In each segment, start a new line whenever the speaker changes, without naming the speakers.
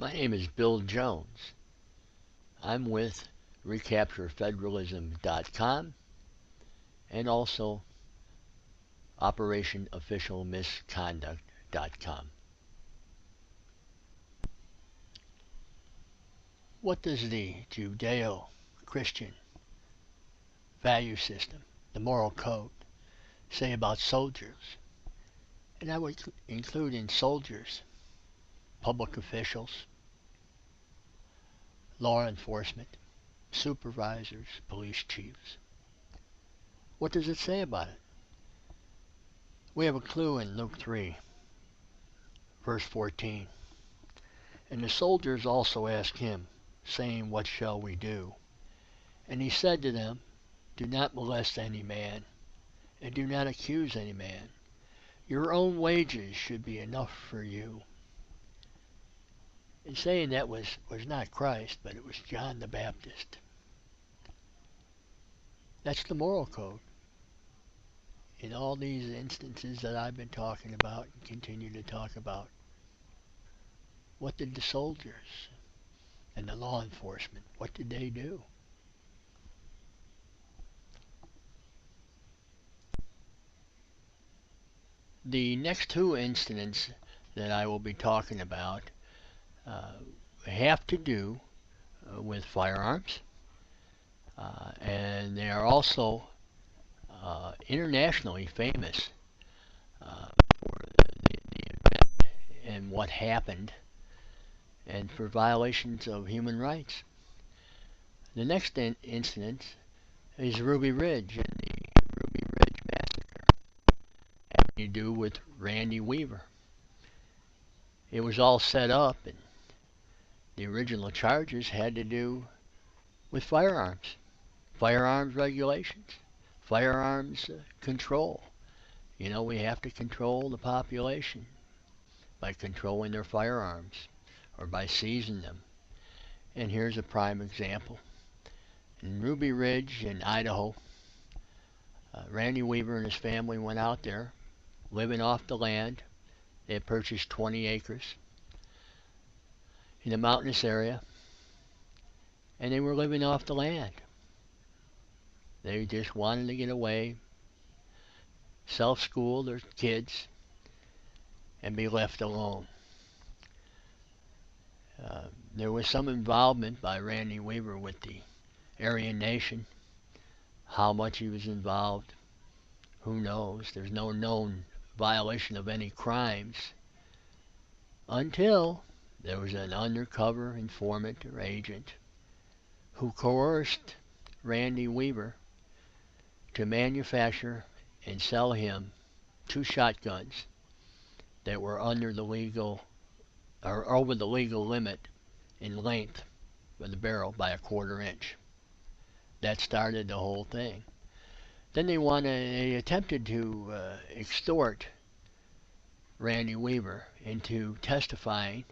My name is Bill Jones. I'm with recapturefederalism.com and also operationofficialmisconduct.com. What does the Judeo-Christian value system, the moral code, say about soldiers? And I would include in soldiers public officials, law enforcement, supervisors, police chiefs. What does it say about it? We have a clue in Luke 3, verse 14. And the soldiers also asked him, saying, What shall we do? And he said to them, Do not molest any man, and do not accuse any man. Your own wages should be enough for you. In saying that was not Christ, but it was John the Baptist. That's the moral code. In all these instances that I've been talking about and continue to talk about, what did the soldiers and the law enforcement, what did they do? The next two incidents that I will be talking about have to do with firearms, and they are also internationally famous for the event and what happened, and for violations of human rights. The next incident is Ruby Ridge and the Ruby Ridge Massacre, having to do with Randy Weaver. It was all set up, and the original charges had to do with firearms regulations, firearms control. You know, we have to control the population by controlling their firearms or by seizing them. And here's a prime example. In Ruby Ridge in Idaho, Randy Weaver and his family went out there living off the land. They had purchased 20 acres in a mountainous area, and they were living off the land. They just wanted to get away, self-school their kids, and be left alone. There was some involvement by Randy Weaver with the Aryan Nation. How much he was involved, who knows? There's no known violation of any crimes until there was an undercover informant or agent who coerced Randy Weaver to manufacture and sell him 2 shotguns that were under the legal or over the legal limit in length of the barrel by 1/4 inch. That started the whole thing. Then they attempted to extort Randy Weaver into testifying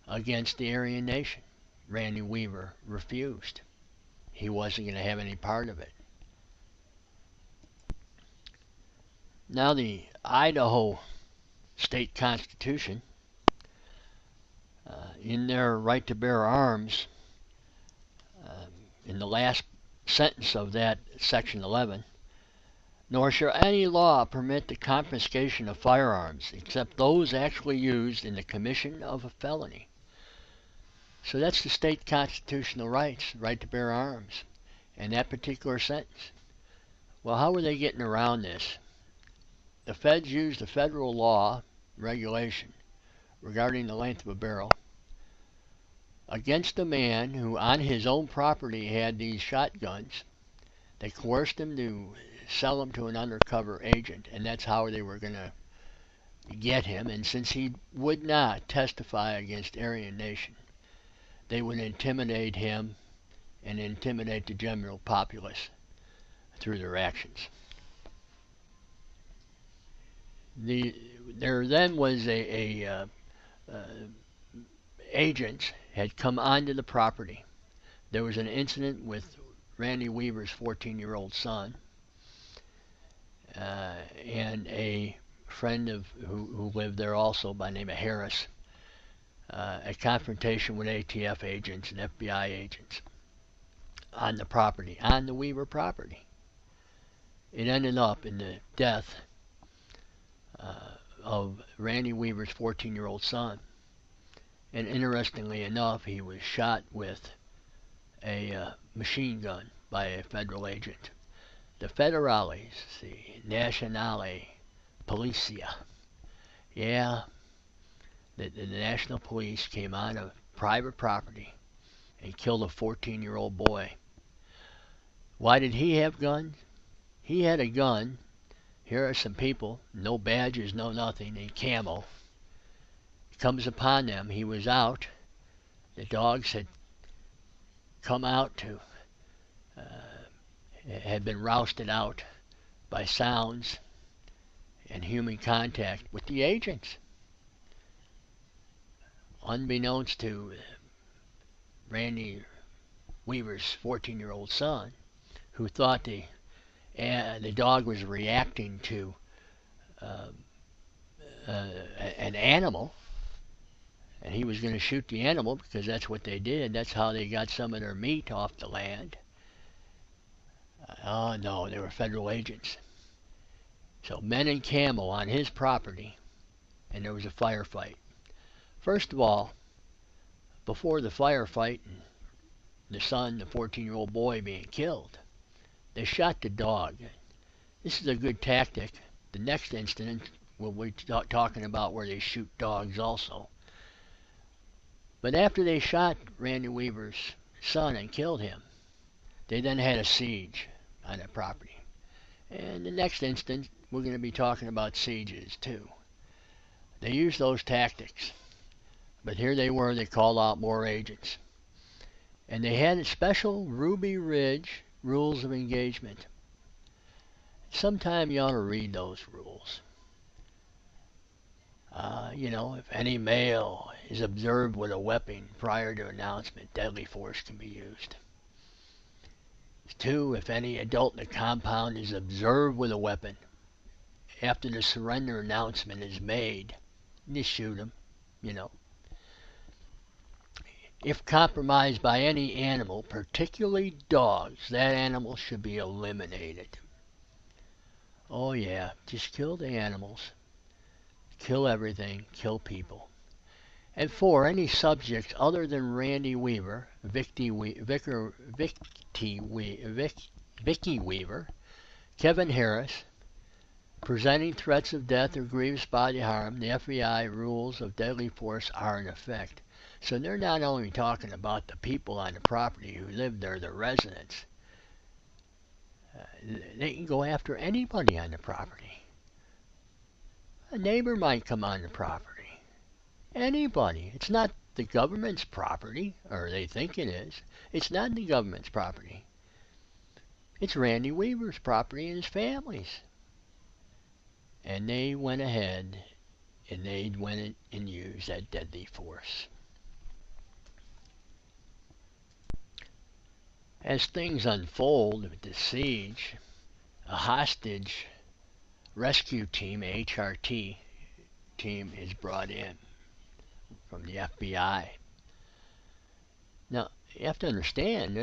against the Aryan Nation. Randy Weaver refused. He wasn't going to have any part of it. Now the Idaho state constitution, in their right to bear arms, in the last sentence of that section 11, nor shall any law permit the confiscation of firearms except those actually used in the commission of a felony. So that's the state constitutional rights, right to bear arms, and that particular sentence. Well, how were they getting around this? The feds used a federal law regulation regarding the length of a barrel against a man who on his own property had these shotguns. They coerced him to sell them to an undercover agent, and that's how they were going to get him. And since he would not testify against Aryan Nation, they would intimidate him and intimidate the general populace through their actions. There then was agents had come onto the property. There was an incident with Randy Weaver's 14-year-old son, and a friend of who lived there also by the name of Harris a confrontation with ATF agents and FBI agents on the property, on the Weaver property. It ended up in the death of Randy Weaver's 14-year-old son. And interestingly enough, he was shot with a machine gun by a federal agent. The Federales, the Nationale Policia, yeah, the National Police came on a private property and killed a 14-year-old boy. Why did he have guns? He had a gun. Here are some people, no badges, no nothing, in camo. He comes upon them. He was out. The dogs had come out to, had been rousted out by sounds and human contact with the agents. Unbeknownst to Randy Weaver's 14-year-old son, who thought the dog was reacting to an animal, and he was going to shoot the animal because that's what they did. That's how they got some of their meat off the land. Oh no, they were federal agents. So men in camo on his property, and there was a firefight. First of all, before the firefight and the son, the 14-year-old boy, being killed, they shot the dog. This is a good tactic. The next incident, we'll be talking about where they shoot dogs also. But after they shot Randy Weaver's son and killed him, they then had a siege on that property. And the next instance, we're going to be talking about sieges too. They used those tactics. But here they were, they called out more agents. And they had special Ruby Ridge rules of engagement. Sometime you ought to read those rules. If any male is observed with a weapon prior to announcement, deadly force can be used. 2, if any adult in the compound is observed with a weapon after the surrender announcement is made, just shoot him, If compromised by any animal, particularly dogs, that animal should be eliminated. Oh yeah, just kill the animals. Kill everything. Kill people. And 4, any subject other than Randy Weaver, Vicky Weaver, Kevin Harris, presenting threats of death or grievous bodily harm, the FBI rules of deadly force are in effect. So they're not only talking about the people on the property who live there, the residents. They can go after anybody on the property. A neighbor might come on the property. Anybody. It's not the government's property, or they think it is. It's not the government's property. It's Randy Weaver's property and his family's. And they went ahead and they went and used that deadly force. As things unfold with the siege, a hostage rescue team, a HRT team, is brought in from the FBI. Now, you have to understand,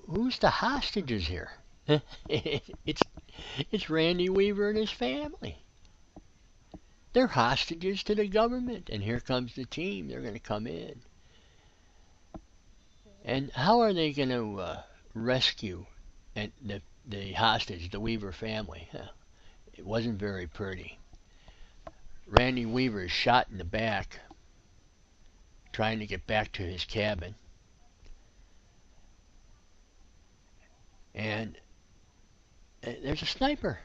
who's the hostages here? It's Randy Weaver and his family. They're hostages to the government, and here comes the team. They're going to come in. And how are they going to rescue the hostage, the Weaver family? It wasn't very pretty. Randy Weaver is shot in the back, trying to get back to his cabin. And there's a sniper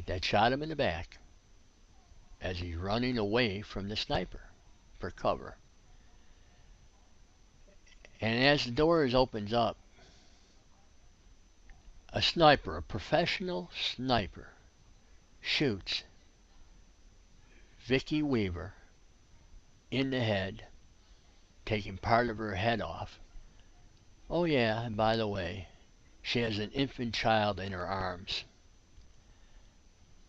that shot him in the back as he's running away from the sniper for cover. And as the doors opens up, a sniper, a professional sniper, shoots Vicky Weaver in the head, taking part of her head off. Oh yeah, and by the way, she has an infant child in her arms.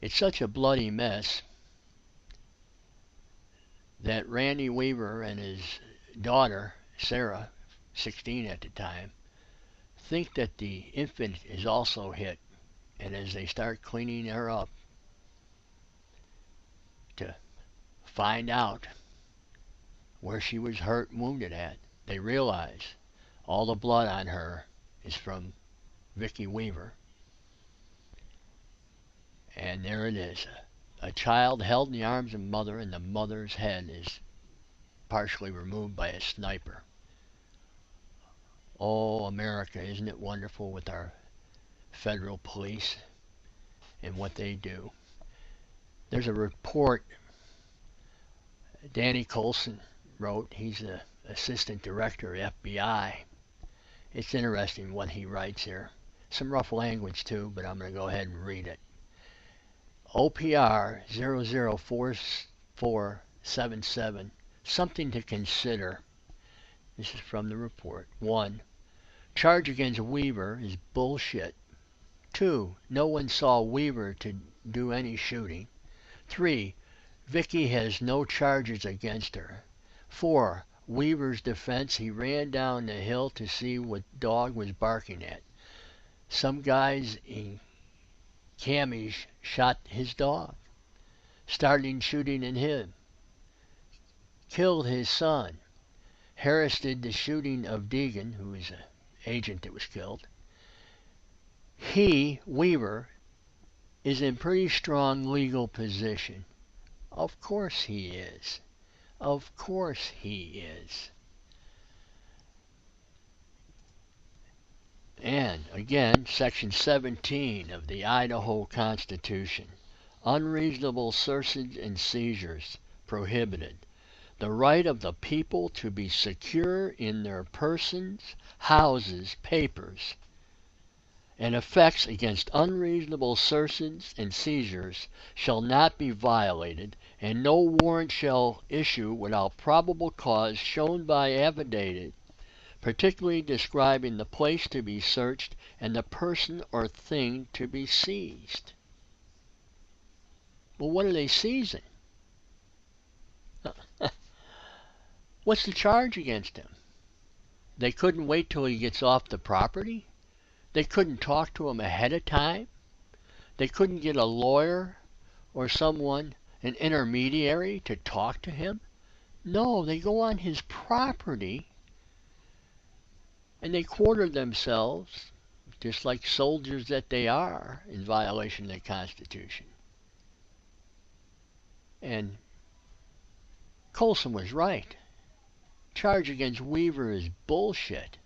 It's such a bloody mess that Randy Weaver and his daughter, Sarah, 16 at the time, think that the infant is also hit. And as they start cleaning her up to find out where she was hurt and wounded at, they realize all the blood on her is from Vicky Weaver. And there it is. A child held in the arms of mother, and the mother's head is partially removed by a sniper. Oh, America, isn't it wonderful with our federal police and what they do? There's a report Danny Colson wrote. He's the assistant director of FBI. It's interesting what he writes here. Some rough language too, but I'm going to go ahead and read it. OPR 004477, something to consider. This is from the report. 1. Charge against Weaver is bullshit. 2. No one saw Weaver to do any shooting. 3. Vicky has no charges against her. 4. Weaver's defense, he ran down the hill to see what dog was barking at. Some guys in camis shot his dog, starting shooting at him. Killed his son. Harris did the shooting of Deegan, who was an agent that was killed. He, Weaver, is in pretty strong legal position. Of course he is. Of course he is. And again, Section 17 of the Idaho Constitution. Unreasonable searches and seizures prohibited. The right of the people to be secure in their persons, houses, papers, and effects against unreasonable searches and seizures shall not be violated, and no warrant shall issue without probable cause shown by affidavit, particularly describing the place to be searched and the person or thing to be seized. Well, what are they seizing? What's the charge against him? They couldn't wait till he gets off the property? They couldn't talk to him ahead of time? They couldn't get a lawyer or someone, an intermediary, to talk to him? No, they go on his property and they quarter themselves, just like soldiers that they are, in violation of the Constitution. And Colson was right. Charge against Weaver is bullshit.